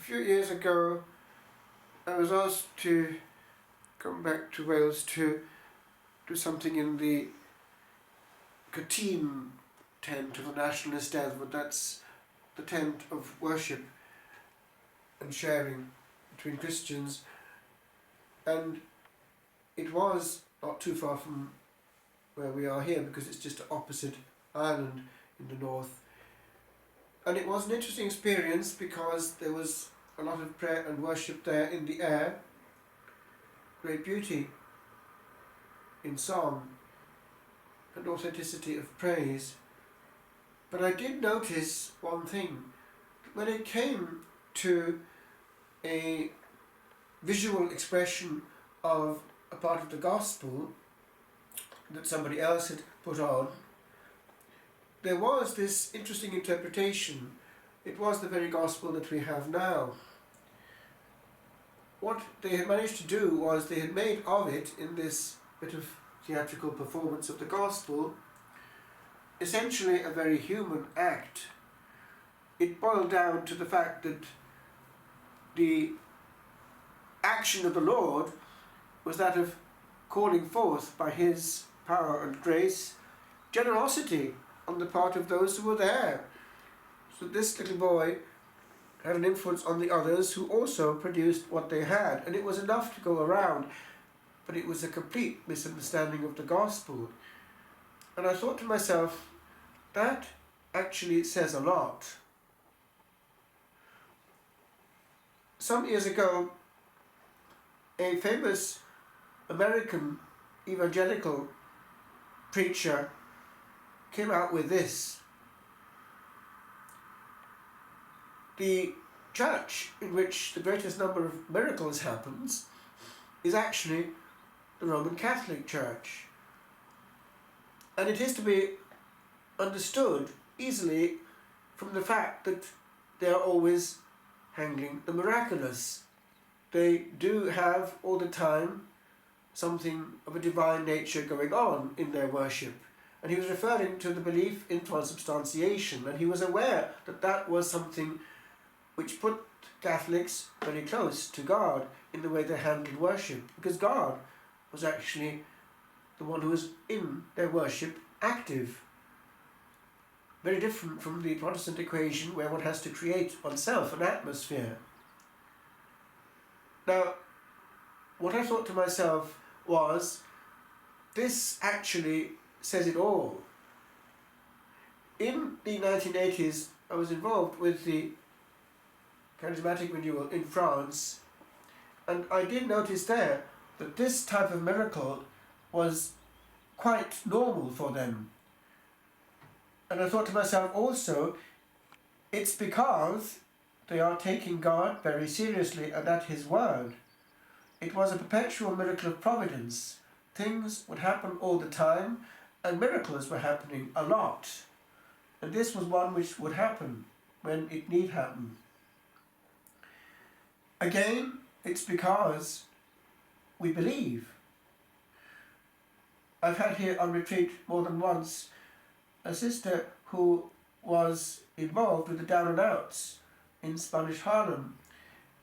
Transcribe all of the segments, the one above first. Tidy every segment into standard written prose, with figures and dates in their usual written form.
few years ago, I was asked to come back to Wales to do something in the Cytun tent of the National Eisteddfod. That's the tent of worship and sharing between Christians. And it was not too far from where we are here, because it's just opposite Ireland in the north. And it was an interesting experience because there was a lot of prayer and worship there in the air. Great beauty in song and authenticity of praise. But I did notice one thing. When it came to a visual expression of a part of the gospel that somebody else had put on, there was this interesting interpretation. It was the very gospel that we have now. What they had managed to do was they had made of it, in this bit of theatrical performance of the gospel, essentially a very human act. It boiled down to the fact that the action of the Lord was that of calling forth by His power and grace generosity on the part of those who were there. So this little boy had an influence on the others, who also produced what they had, and it was enough to go around, but it was a complete misunderstanding of the gospel. And I thought to myself, that actually says a lot. Some years ago, a famous American evangelical preacher came out with this: the church in which the greatest number of miracles happens is actually the Roman Catholic Church. And it is to be understood easily from the fact that they are always handling the miraculous. They do have all the time something of a divine nature going on in their worship. And he was referring to the belief in transubstantiation, and he was aware that that was something which put Catholics very close to God in the way they handled worship, because God was actually the one who was in their worship active. Very different from the Protestant equation, where one has to create oneself an atmosphere. Now, what I thought to myself was, this actually says it all. In the 1980s, I was involved with the charismatic renewal in France, and I did notice there that this type of miracle was quite normal for them. And I thought to myself also, it's because they are taking God very seriously and at His word. It was a perpetual miracle of providence. Things would happen all the time, and miracles were happening a lot. And this was one which would happen when it need happen. Again, it's because we believe. I've had here on retreat more than once a sister who was involved with the down and outs in Spanish Harlem,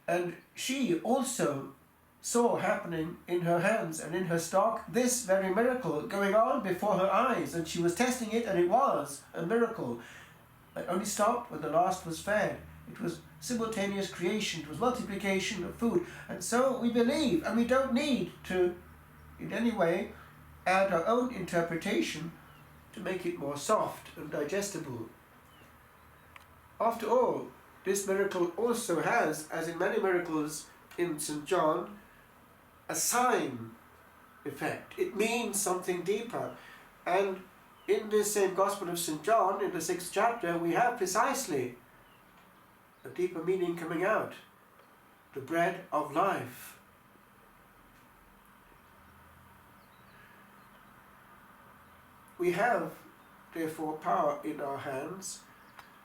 and she also saw happening in her hands and in her stock this very miracle going on before her eyes, and she was testing it, and it was a miracle. It only stopped when the last was fed. It was simultaneous creation, it was multiplication of food. And so we believe, and we don't need to in any way add our own interpretation to make it more soft and digestible. After all, this miracle also has, as in many miracles in St. John, a sign effect. It means something deeper. And in this same Gospel of St. John, in the 6th chapter, we have precisely a deeper meaning coming out. The bread of life. We have, therefore, power in our hands.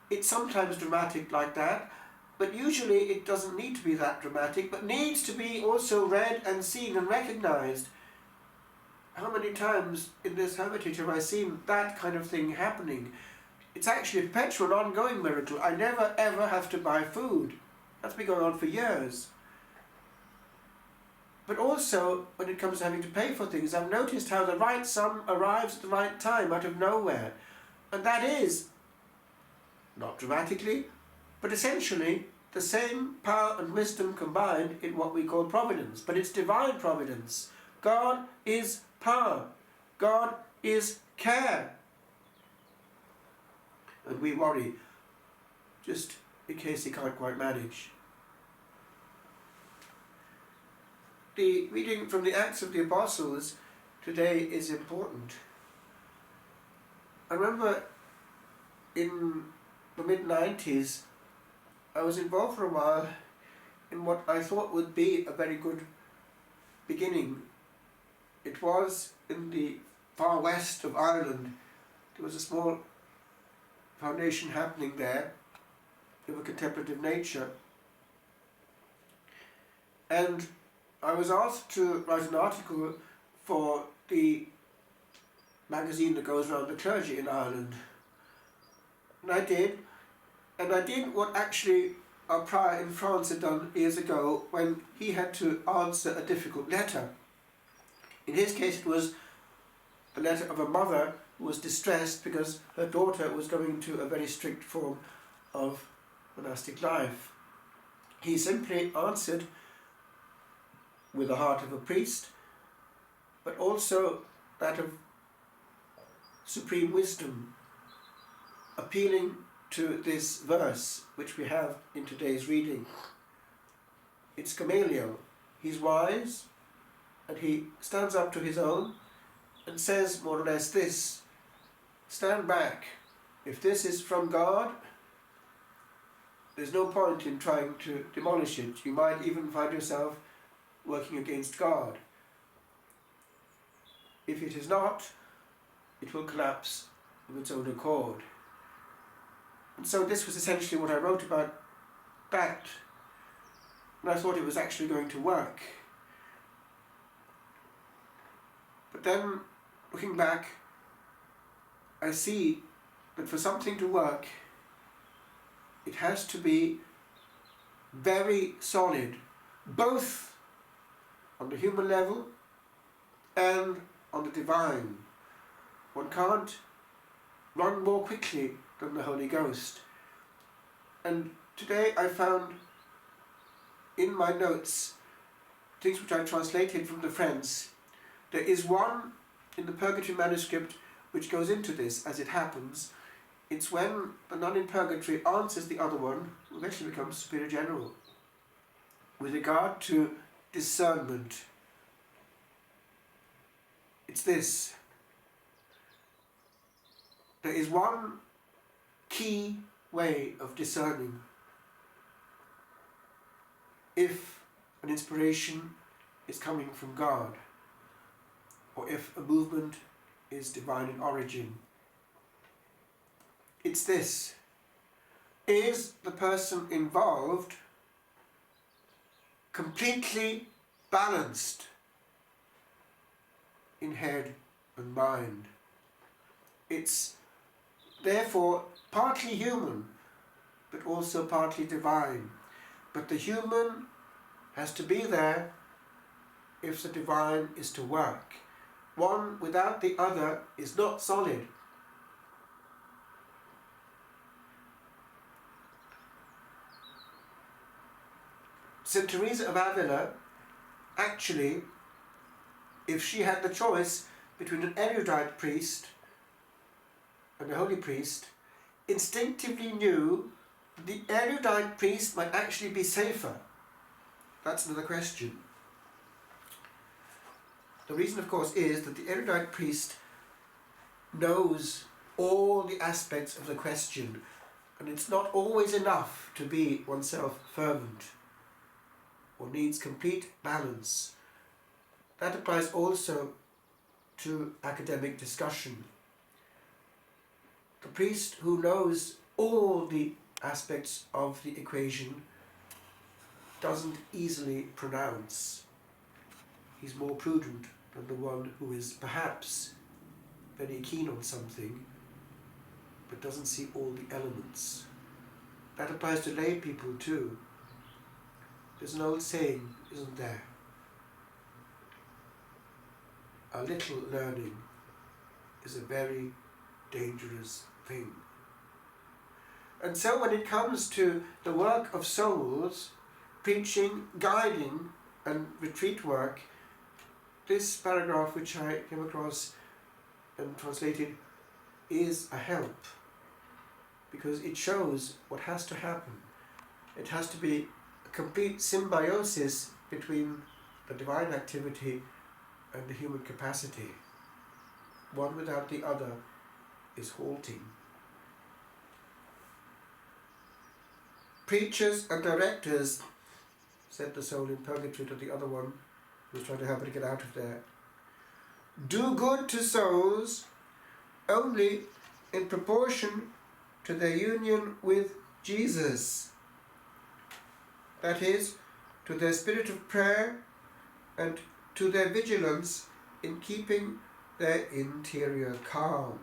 It's sometimes dramatic like that, but usually it doesn't need to be that dramatic, but needs to be also read and seen and recognized. How many times in this hermitage have I seen that kind of thing happening? It's actually a perpetual, ongoing miracle. I never ever have to buy food. That's been going on for years. But also, when it comes to having to pay for things, I've noticed how the right sum arrives at the right time out of nowhere. And that is, not dramatically, but essentially, the same power and wisdom combined in what we call providence. But it's divine providence. God is power. God is care. And we worry just in case he can't quite manage. The reading from the Acts of the Apostles today is important. I remember in the mid-90s, I was involved for a while in what I thought would be a very good beginning. It was in the far west of Ireland. There was a small foundation happening there of a contemplative nature. And I was asked to write an article for the magazine that goes around the clergy in Ireland. And I did. And I did what actually our prior in France had done years ago when he had to answer a difficult letter. In his case, it was the letter of a mother who was distressed because her daughter was going into a very strict form of monastic life. He simply answered with the heart of a priest, but also that of supreme wisdom, appealing to this verse which we have in today's reading. It's Gamaliel. He's wise, and he stands up to his own and says more or less this: stand back. If this is from God, there's no point in trying to demolish it. You might even find yourself working against God. If it is not, it will collapse of its own accord. And so this was essentially what I wrote about that. And I thought it was actually going to work. But then, looking back, I see that for something to work, it has to be very solid, both on the human level and on the divine. One can't run more quickly than the Holy Ghost. And today I found in my notes things which I translated from the French. There is one in the Purgatory manuscript which goes into this as it happens. It's when the nun in Purgatory answers the other one, who eventually becomes Superior General, with regard to discernment. It's this: there is one key way of discerning if an inspiration is coming from God, or if a movement is divine in origin. It's this: is the person involved completely balanced in head and mind? It's therefore partly human, but also partly divine. But the human has to be there if the divine is to work. One without the other is not solid. St. Teresa of Avila, actually, if she had the choice between an erudite priest and a holy priest, instinctively knew that the erudite priest might actually be safer. That's another question. The reason, of course, is that the erudite priest knows all the aspects of the question, and it's not always enough to be oneself fervent, or needs complete balance. That applies also to academic discussion. The priest who knows all the aspects of the equation doesn't easily pronounce. He's more prudent than the one who is perhaps very keen on something but doesn't see all the elements. That applies to lay people too. There's an old saying, isn't there? A little learning is a very dangerous thing. And so when it comes to the work of souls, preaching, guiding, and retreat work, this paragraph which I came across and translated is a help, because it shows what has to happen. It has to be a complete symbiosis between the divine activity and the human capacity. One without the other is halting. Preachers and directors, said the soul in purgatory to the other one who was trying to help her to get out of there, do good to souls only in proportion to their union with Jesus. That is, to their spirit of prayer and to their vigilance in keeping their interior calm.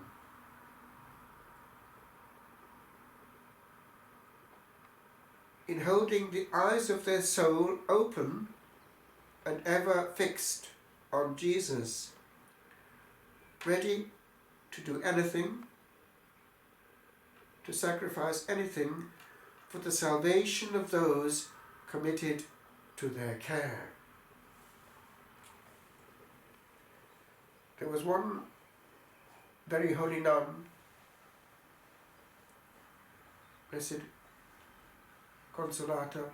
In holding the eyes of their soul open and ever fixed on Jesus, ready to do anything, to sacrifice anything for the salvation of those committed to their care. There was one very holy nun, Blessed Consolata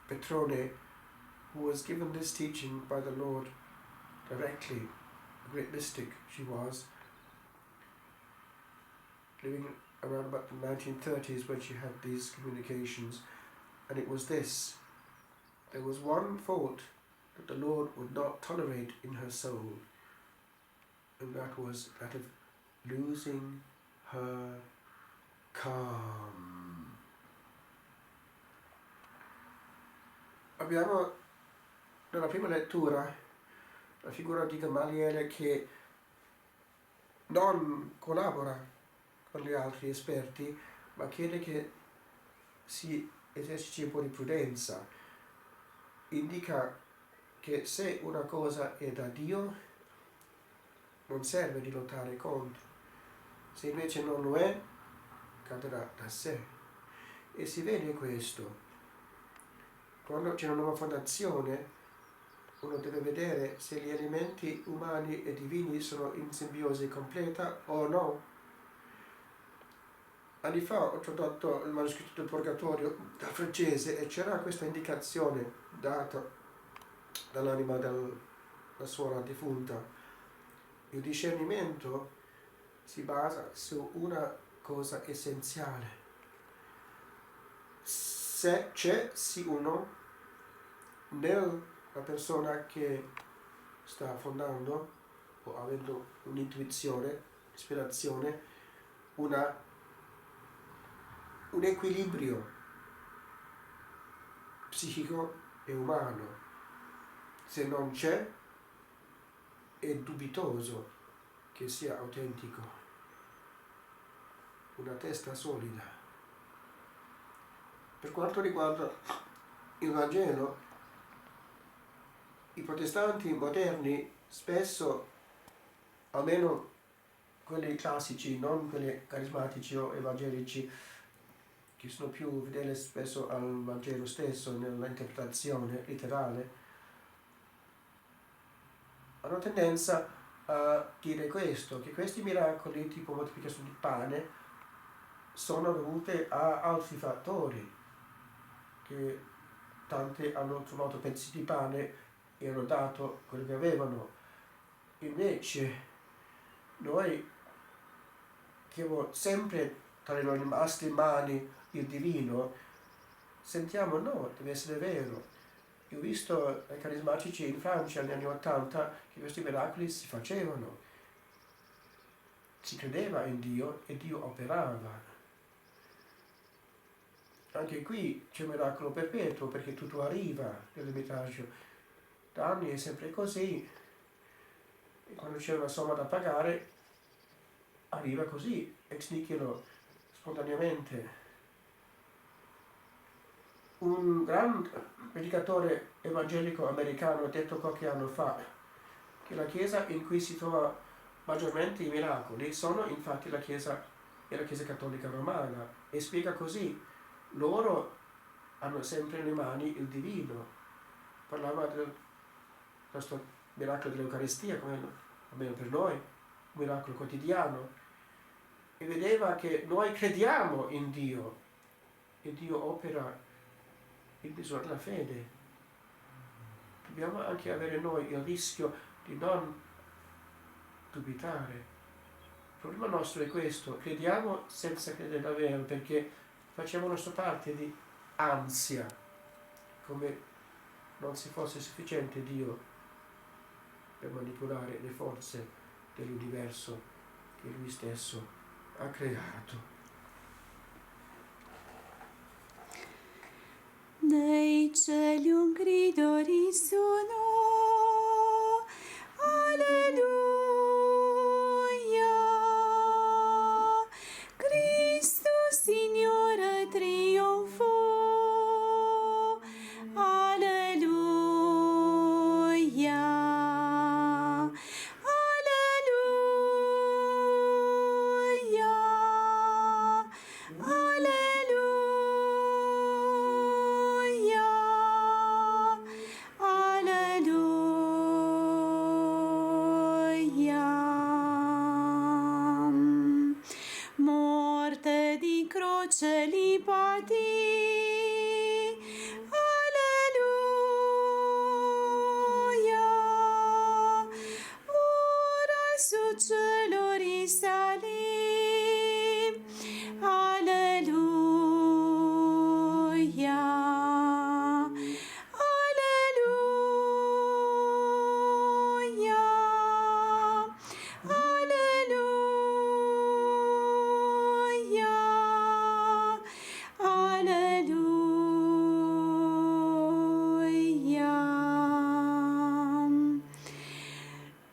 Petrone, who was given this teaching by the Lord directly. A great mystic she was, living around about the 1930s when she had these communications, and it was this: there was one fault that the Lord would not tolerate in her soul, and that was that of losing her calm. Abbiamo nella prima lettura la figura di Gamaliel che non collabora con gli altri esperti, ma chiede che si eserciti un po' di prudenza. Indica che se una cosa è da Dio non serve di lottare contro, se invece non lo è cadrà da sé. E si vede questo. Quando c'è una nuova fondazione, uno deve vedere se gli elementi umani e divini sono in simbiosi completa o no. Anni fa ho tradotto il manoscritto del Purgatorio dal francese e c'era questa indicazione data dall'anima della suora defunta. Il discernimento si basa su una cosa essenziale. Se c'è sì uno nella persona che sta affondando o avendo un'intuizione, ispirazione, un equilibrio psichico e umano. Se non c'è, è dubitoso che sia autentico. Una testa solida. Per quanto riguarda il Vangelo, i protestanti moderni spesso, almeno quelli classici, non quelli carismatici o evangelici, che sono più fedeli spesso al Vangelo stesso nell'interpretazione letterale, hanno tendenza a dire questo, che questi miracoli tipo moltiplicazione di pane sono dovuti a altri fattori, che tanti hanno trovato pezzi di pane e hanno dato quello che avevano. Invece noi che abbiamo sempre tra le nostre mani il divino, sentiamo no, deve essere vero. Io ho visto ai carismatici in Francia negli anni 80 che questi miracoli si facevano, si credeva in Dio e Dio operava. Anche qui c'è un miracolo perpetuo, perché tutto arriva nell'ermitaggio. Da anni è sempre così, e quando c'è una somma da pagare arriva così, ex nihilo, spontaneamente. un gran predicatore evangelico americano ha detto qualche anno fa che la chiesa in cui si trova maggiormente i miracoli sono infatti la chiesa e la Chiesa Cattolica Romana, e spiega così: loro hanno sempre nelle mani il divino. Parlava del questo miracolo dell'Eucaristia, come almeno per noi, un miracolo quotidiano, e vedeva che noi crediamo in Dio e Dio opera in misura della fede. Dobbiamo anche avere noi il rischio di non dubitare. Il problema nostro è questo: crediamo senza credere davvero, perché facciamo la nostra parte di ansia, come non si fosse sufficiente Dio per manipolare le forze dell'universo che Lui stesso ha creato. Dai cieli un grido risuono, alleluia, Cristo Signore trionfò, alleluia, alleluia, alleluia, alleluia. Morte di croce li patì, alleluia, ora su cielo risalì, alleluia, alleluia, alleluia, alleluia.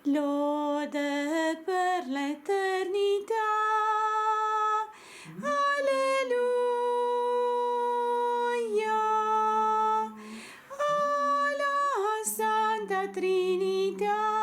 Lode per l'eternità, alleluia, alla Santa Trinità,